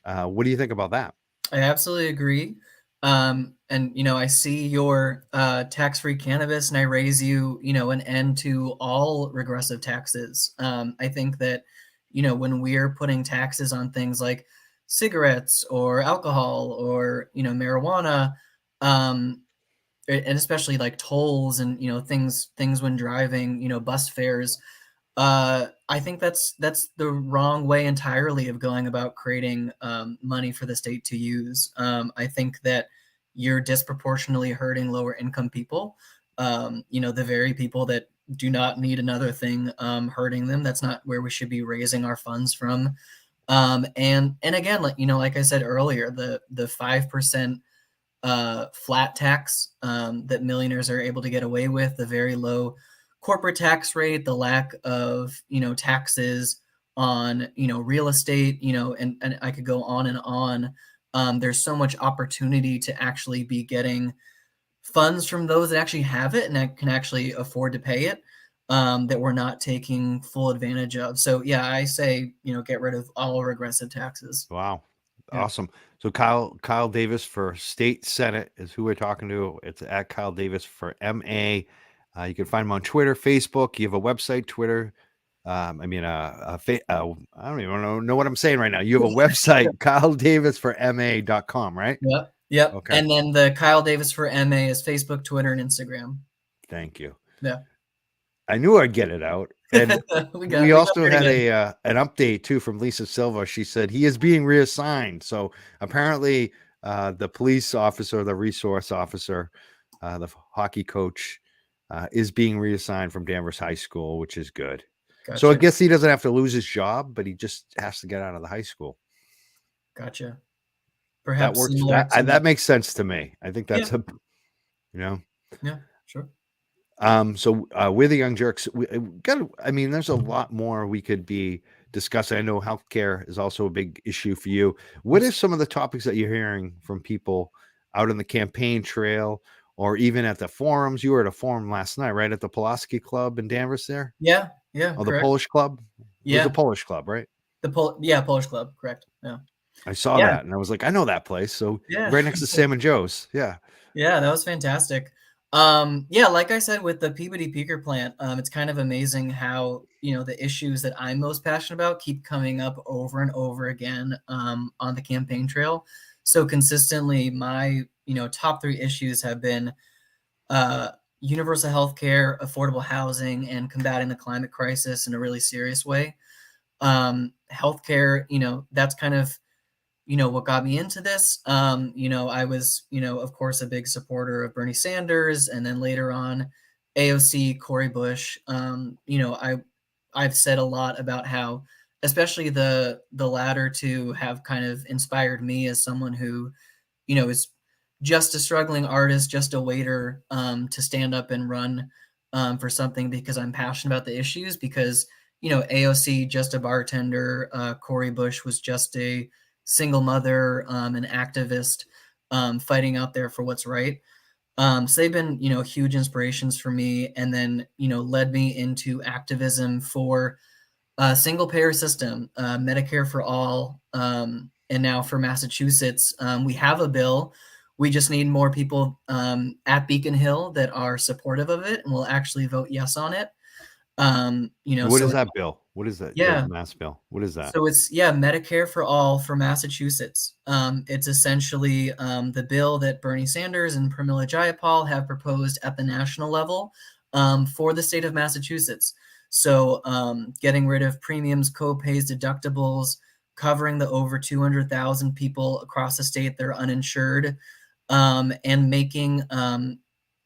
[SPEAKER 2] What do you think about that?
[SPEAKER 3] I absolutely agree. And I see your tax-free cannabis, and I raise you, an end to all regressive taxes. I think that, when we're putting taxes on things like cigarettes or alcohol or, marijuana, um, and especially like tolls and things when driving, bus fares, I think that's the wrong way entirely of going about creating money for the state to use. I think that you're disproportionately hurting lower income people. The very people that do not need another thing hurting them. That's not where we should be raising our funds from. And again, like I said earlier, the 5% flat tax that millionaires are able to get away with, the very low corporate tax rate, the lack of taxes on real estate, and I could go on and on. There's so much opportunity to actually be getting funds from those that actually have it and that can actually afford to pay it, that we're not taking full advantage of. So yeah, I say get rid of all regressive taxes.
[SPEAKER 2] Wow.
[SPEAKER 3] Yeah.
[SPEAKER 2] Awesome. So Kyle Davis for state senate is who we're talking to. It's at Kyle Davis for MA. You can find him on Twitter, Facebook. You have a website, Twitter. I don't even know what I'm saying right now. You have a website, KyleDavisForMA.com, right?
[SPEAKER 3] Yep. Yep.
[SPEAKER 2] Okay.
[SPEAKER 3] And then the Kyle Davis for MA is Facebook, Twitter, and Instagram.
[SPEAKER 2] Thank you.
[SPEAKER 3] Yeah.
[SPEAKER 2] I knew I'd get it out. And we also
[SPEAKER 3] pretty
[SPEAKER 2] had
[SPEAKER 3] good.
[SPEAKER 2] an update too from Lisa Silva. She said he is being reassigned. So apparently the police officer, the resource officer, the hockey coach is being reassigned from Danvers High School, which is good. So I
[SPEAKER 3] Gotcha.
[SPEAKER 2] guess he doesn't have to lose his job, but he just has to get out of the high school.
[SPEAKER 3] Gotcha.
[SPEAKER 2] That
[SPEAKER 3] Perhaps
[SPEAKER 2] works.
[SPEAKER 3] similar to
[SPEAKER 2] That makes sense to me. I think that's
[SPEAKER 3] yeah, sure.
[SPEAKER 2] So we're the Young Jerks. There's a lot more we could be discussing. I know healthcare is also a big issue for you. What are some of the topics that you're hearing from people out on the campaign trail or even at the forums? You were at a forum last night, right? At the Pulaski Club in Danvers there?
[SPEAKER 3] Yeah,
[SPEAKER 2] Oh, the
[SPEAKER 3] correct.
[SPEAKER 2] Polish Club? It was
[SPEAKER 3] Yeah.
[SPEAKER 2] a Polish club, right?
[SPEAKER 3] Polish Club, correct. Yeah.
[SPEAKER 2] I saw
[SPEAKER 3] Yeah.
[SPEAKER 2] that and I was like, I know that place. So
[SPEAKER 3] Yeah.
[SPEAKER 2] right next to Sam and Joe's. Yeah.
[SPEAKER 3] Yeah, that was fantastic. Yeah, like I said, with the Peabody Peaker plant, it's kind of amazing how, the issues that I'm most passionate about keep coming up over and over again on the campaign trail. So consistently, my, top 3 issues have been universal health care, affordable housing, and combating the climate crisis in a really serious way. Healthcare, that's kind of what got me into this. I was, of course, a big supporter of Bernie Sanders, and then later on, AOC, Cory Bush. I've said a lot about how, especially the latter two, have kind of inspired me as someone who, is just a struggling artist, just a waiter, to stand up and run for something because I'm passionate about the issues. Because AOC, just a bartender, Cory Bush was just a single mother, an activist, fighting out there for what's right. So they've been, huge inspirations for me, and then, led me into activism for a single payer system, Medicare for all, and now for Massachusetts. We have a bill. We just need more people at Beacon Hill that are supportive of it and will actually vote yes on it.
[SPEAKER 2] What
[SPEAKER 3] So
[SPEAKER 2] is that bill? What is that?
[SPEAKER 3] yeah,
[SPEAKER 2] The Mass bill. What is that?
[SPEAKER 3] so it's Medicare for all for Massachusetts. It's essentially the bill that Bernie Sanders and Pramila Jayapal have proposed at the national level for the state of Massachusetts. So getting rid of premiums, co-pays, deductibles, covering the over 200,000 people across the state that are uninsured, and making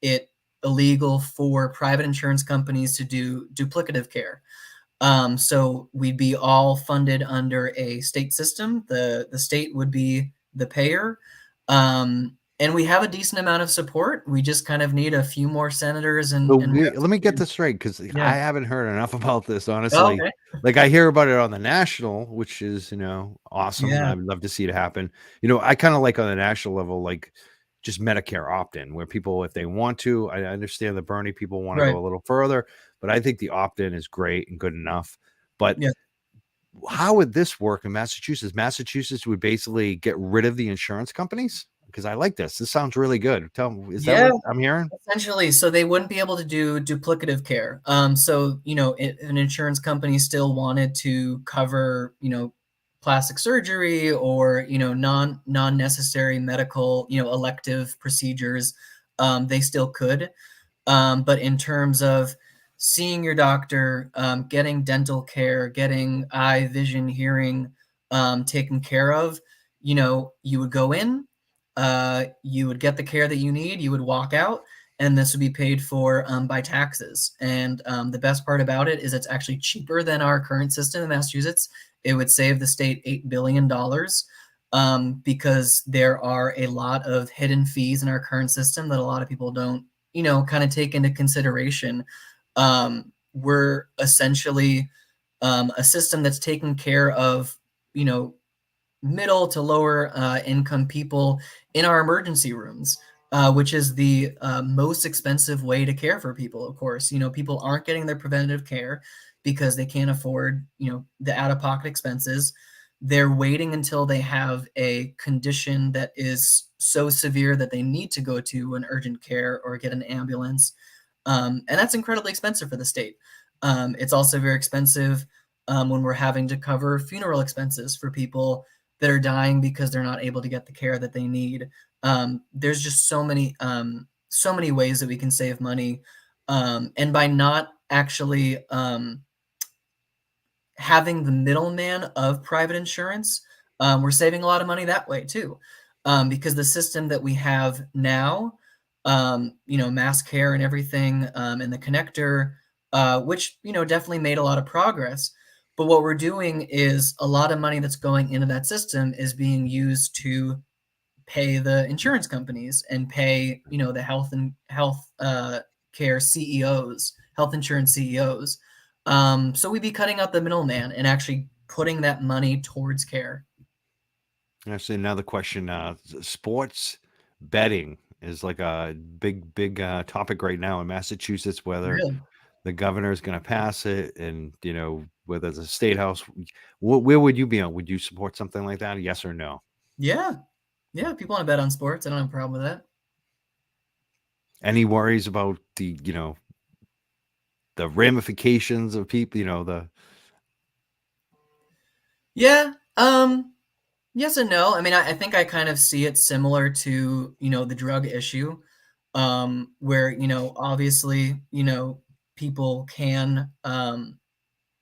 [SPEAKER 3] it illegal for private insurance companies to do duplicative care. So we'd be all funded under a state system. The state would be the payer. And we have a decent amount of support. We just kind of need a few more senators and
[SPEAKER 2] Let me get this straight because
[SPEAKER 3] Yeah.
[SPEAKER 2] I haven't heard enough about this,
[SPEAKER 3] Oh,
[SPEAKER 2] honestly.
[SPEAKER 3] okay.
[SPEAKER 2] Like I hear about it on the national, which is, awesome. And
[SPEAKER 3] Yeah.
[SPEAKER 2] I would love to see it happen. I kind of like on the national level, like just Medicare opt-in, where people, if they want to, I understand the Bernie people want to
[SPEAKER 3] Right.
[SPEAKER 2] go a little further, but I think the opt-in is great and good enough. But
[SPEAKER 3] Yeah.
[SPEAKER 2] how would this work in Massachusetts? Massachusetts would basically get rid of the insurance companies? Because I like this. This sounds really good. Tell me, is that
[SPEAKER 3] Yeah.
[SPEAKER 2] what I'm hearing?
[SPEAKER 3] Essentially, so they wouldn't be able to do duplicative care. So an insurance company still wanted to cover, plastic surgery or non-necessary medical, elective procedures. They still could. But in terms of seeing your doctor, getting dental care, getting eye, vision, hearing taken care of, you would go in, you would get the care that you need, you would walk out, and this would be paid for by taxes. And the best part about it is it's actually cheaper than our current system in Massachusetts. It would save the state $8 billion because there are a lot of hidden fees in our current system that a lot of people don't kind of take into consideration. We're essentially a system that's taking care of, middle to lower income people in our emergency rooms, which is the most expensive way to care for people. Of course, people aren't getting their preventative care because they can't afford, the out-of-pocket expenses. They're waiting until they have a condition that is so severe that they need to go to an urgent care or get an ambulance. And that's incredibly expensive for the state. It's also very expensive when we're having to cover funeral expenses for people that are dying because they're not able to get the care that they need. There's just so many ways that we can save money. And by not actually having the middleman of private insurance, we're saving a lot of money that way too. Because the system that we have now, mass care and everything, and the connector, which, definitely made a lot of progress. But what we're doing is a lot of money that's going into that system is being used to pay the insurance companies and pay, the health care CEOs, health insurance CEOs. So we'd be cutting out the middleman and actually putting that money towards care.
[SPEAKER 2] Actually, another question. Sports betting is like a big topic right now in Massachusetts, whether
[SPEAKER 3] Really?
[SPEAKER 2] the governor is going to pass it and, whether the state house, where would you be on? Would you support something like that? Yes or no?
[SPEAKER 3] Yeah. Yeah. People want to bet on sports. I don't have a problem with that.
[SPEAKER 2] Any worries about the ramifications of people,
[SPEAKER 3] Yeah. Yes and no. I mean, I think I kind of see it similar to, the drug issue, where, obviously, people can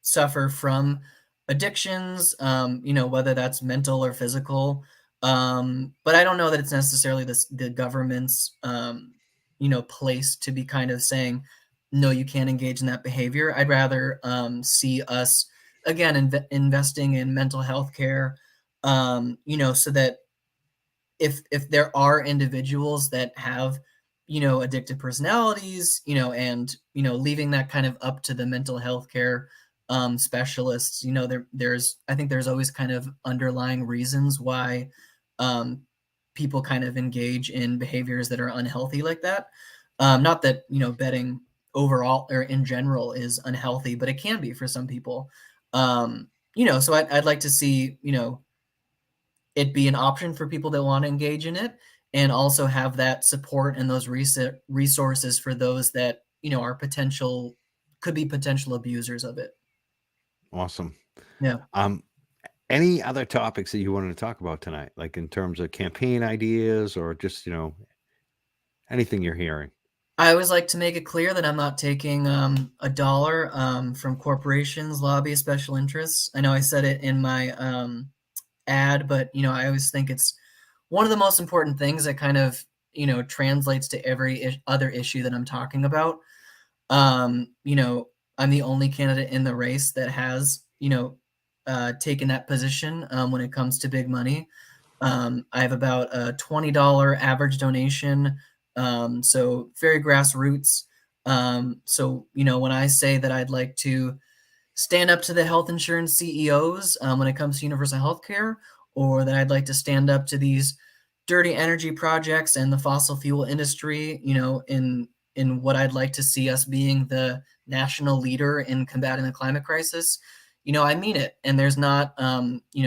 [SPEAKER 3] suffer from addictions, whether that's mental or physical. But I don't know that it's necessarily the government's, place to be kind of saying, no, you can't engage in that behavior. I'd rather see us, again, investing in mental health care, so that if there are individuals that have addictive personalities, and leaving that kind of up to the mental health care specialists, there's I think there's always kind of underlying reasons why um, people kind of engage in behaviors that are unhealthy like that. Not that betting overall or in general is unhealthy, but it can be for some people. So I'd like to see it be an option for people that want to engage in it, and also have that support and those resources for those that are could be potential abusers of it.
[SPEAKER 2] awesome.
[SPEAKER 3] Yeah.
[SPEAKER 2] Um, any other topics that you wanted to talk about tonight, like in terms of campaign ideas or just, anything you're hearing?
[SPEAKER 3] I always like to make it clear that I'm not taking a dollar from corporations, lobbyists, special interests. I know I said it in my ad, but I always think it's one of the most important things that kind of translates to every other issue that I'm talking about. Um, you know, I'm the only candidate in the race that has taken that position when it comes to big money. I have about a $20 average donation, so very grassroots. So when I say that I'd like to stand up to the health insurance CEOs when it comes to universal health care, or that I'd like to stand up to these dirty energy projects and the fossil fuel industry, in what I'd like to see us being the national leader in combating the climate crisis, I mean it. And there's not,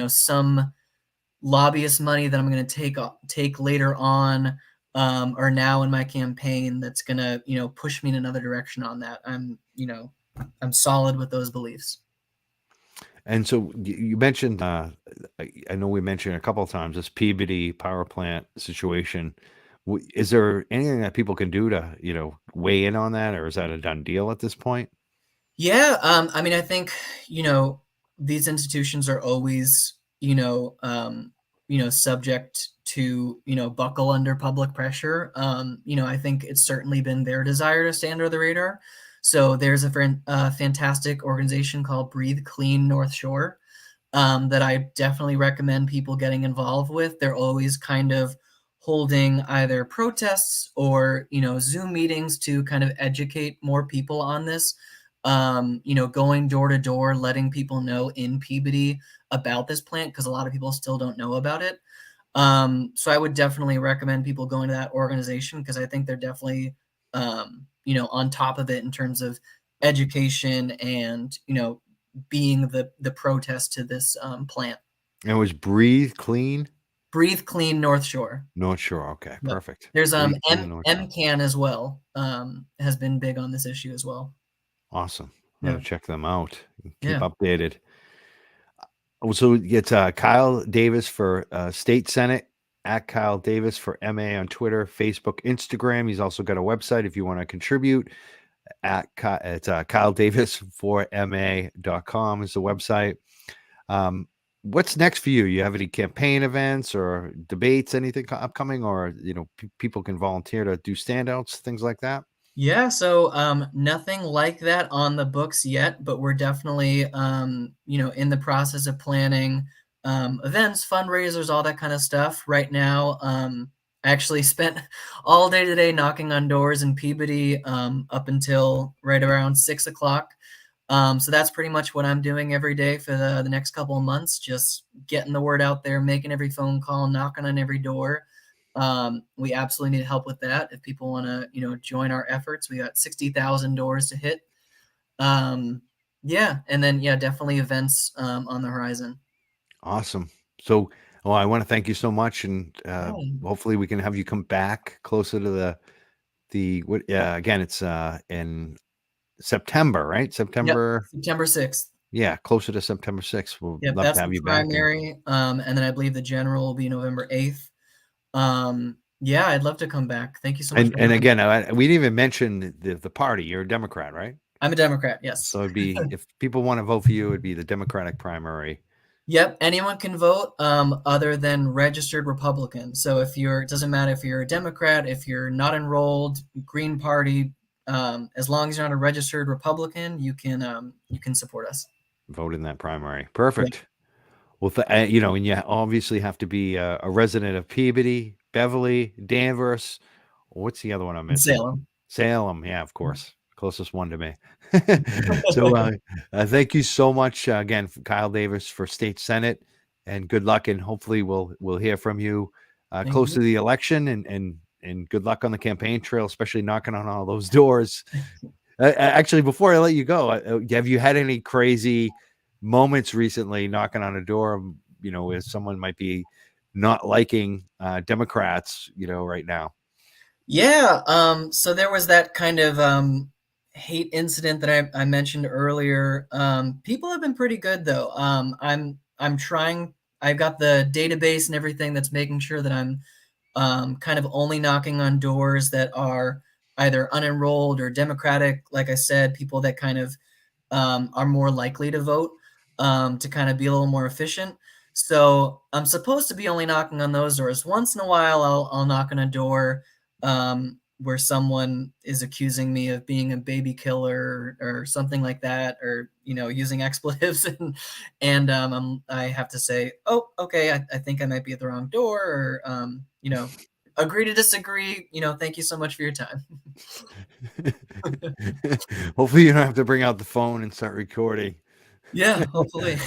[SPEAKER 3] some lobbyist money that I'm going to take later on, or now in my campaign that's going to, push me in another direction on that. I'm solid with those beliefs.
[SPEAKER 2] And so you mentioned, I know we mentioned a couple of times this Peabody power plant situation. Is there anything that people can do to, weigh in on that, or is that a done deal at this point?
[SPEAKER 3] Yeah, I think, these institutions are always, subject to, buckle under public pressure. I think it's certainly been their desire to stay under the radar. So there's a fantastic organization called Breathe Clean North Shore, that I definitely recommend people getting involved with. They're always kind of holding either protests or, Zoom meetings to kind of educate more people on this. Going door to door, letting people know in Peabody about this plant, because a lot of people still don't know about it. So I would definitely recommend people going to that organization, because I think they're definitely, on top of it in terms of education and, being the protest to this plant.
[SPEAKER 2] And it was Breathe Clean
[SPEAKER 3] Breathe Clean North Shore.
[SPEAKER 2] North Shore. Okay,
[SPEAKER 3] Yep.
[SPEAKER 2] perfect.
[SPEAKER 3] There's
[SPEAKER 2] Breathe Clean North Shore.
[SPEAKER 3] MCAN as well, has been big on this issue as well.
[SPEAKER 2] Awesome. I'm
[SPEAKER 3] Yeah.
[SPEAKER 2] gonna check them out. Keep
[SPEAKER 3] Yeah.
[SPEAKER 2] updated. So it's Kyle Davis for State Senate, at Kyle Davis for MA on Twitter, Facebook, Instagram. He's also got a website if you want to contribute. It's Kyle Davis for MA.com is the website. What's next for you? You have any campaign events or debates, anything upcoming, or people can volunteer to do standouts, things like that?
[SPEAKER 3] Yeah, so nothing like that on the books yet, but we're definitely in the process of planning events, fundraisers, all that kind of stuff. Right now, I actually spent all day today knocking on doors in Peabody, up until right around 6 o'clock. So that's pretty much what I'm doing every day for the next couple of months, just getting the word out there, making every phone call, knocking on every door. We absolutely need help with that. If people want to, join our efforts, we got 60,000 doors to hit. Yeah, and then definitely events on the horizon.
[SPEAKER 2] Awesome. So, I want to thank you so much, and
[SPEAKER 3] Hey.
[SPEAKER 2] hopefully we can have you come back closer to the what? Again, it's in September, right?
[SPEAKER 3] Yep,
[SPEAKER 2] September.
[SPEAKER 3] September 6th.
[SPEAKER 2] Yeah, closer to September 6th. We'll
[SPEAKER 3] Yep,
[SPEAKER 2] love to
[SPEAKER 3] that's
[SPEAKER 2] have
[SPEAKER 3] the
[SPEAKER 2] you back.
[SPEAKER 3] primary. And then I believe the general will be November 8th. Yeah, I'd love to come back. Thank you so much
[SPEAKER 2] And
[SPEAKER 3] for having me.
[SPEAKER 2] again, we didn't even mention the party. You're a Democrat, right?
[SPEAKER 3] I'm a Democrat, yes.
[SPEAKER 2] So it'd be if people want to vote for you, it'd be the Democratic primary.
[SPEAKER 3] Yep, anyone can vote, other than registered Republican. So it doesn't matter if you're a Democrat, if you're not enrolled, Green Party, as long as you're not a registered Republican, you can support us.
[SPEAKER 2] Vote in that primary. Perfect. Well, and you obviously have to be a resident of Peabody, Beverly, Danvers. What's the other one I'm missing?
[SPEAKER 3] Salem.
[SPEAKER 2] Salem, yeah, of course. Closest one to me. So thank you so much again, Kyle Davis for State Senate, and good luck. And hopefully we'll hear from you close to the election, and good luck on the campaign trail, especially knocking on all those doors. Actually, before I let you go, have you had any crazy moments recently knocking on a door, where someone might be not liking Democrats, right now?
[SPEAKER 3] Yeah, so there was that kind of hate incident that I mentioned earlier. People have been pretty good though. I'm trying. I've got the database and everything that's making sure that I'm kind of only knocking on doors that are either unenrolled or Democratic. Like I said, people that kind of are more likely to vote, to kind of be a little more efficient. So I'm supposed to be only knocking on those doors. Once in a while, I'll knock on a door where someone is accusing me of being a baby killer or something like that, or using expletives, and I have to say, oh, okay, I think I might be at the wrong door, or agree to disagree. Thank you so much for your time.
[SPEAKER 2] Hopefully you don't have to bring out the phone and start recording.
[SPEAKER 3] Yeah, hopefully.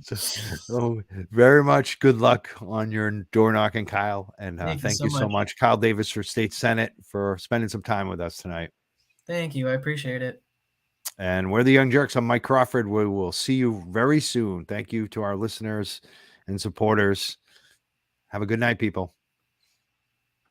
[SPEAKER 2] So very much good luck on your door knocking, Kyle. And
[SPEAKER 3] Thank you
[SPEAKER 2] thank
[SPEAKER 3] so
[SPEAKER 2] you so
[SPEAKER 3] much.
[SPEAKER 2] much, Kyle Davis for State Senate, for spending some time with us tonight.
[SPEAKER 3] Thank you. I appreciate it.
[SPEAKER 2] And we're the Young Jerks. I'm Mike Crawford. We will see you very soon. Thank you to our listeners and supporters. Have a good night, people.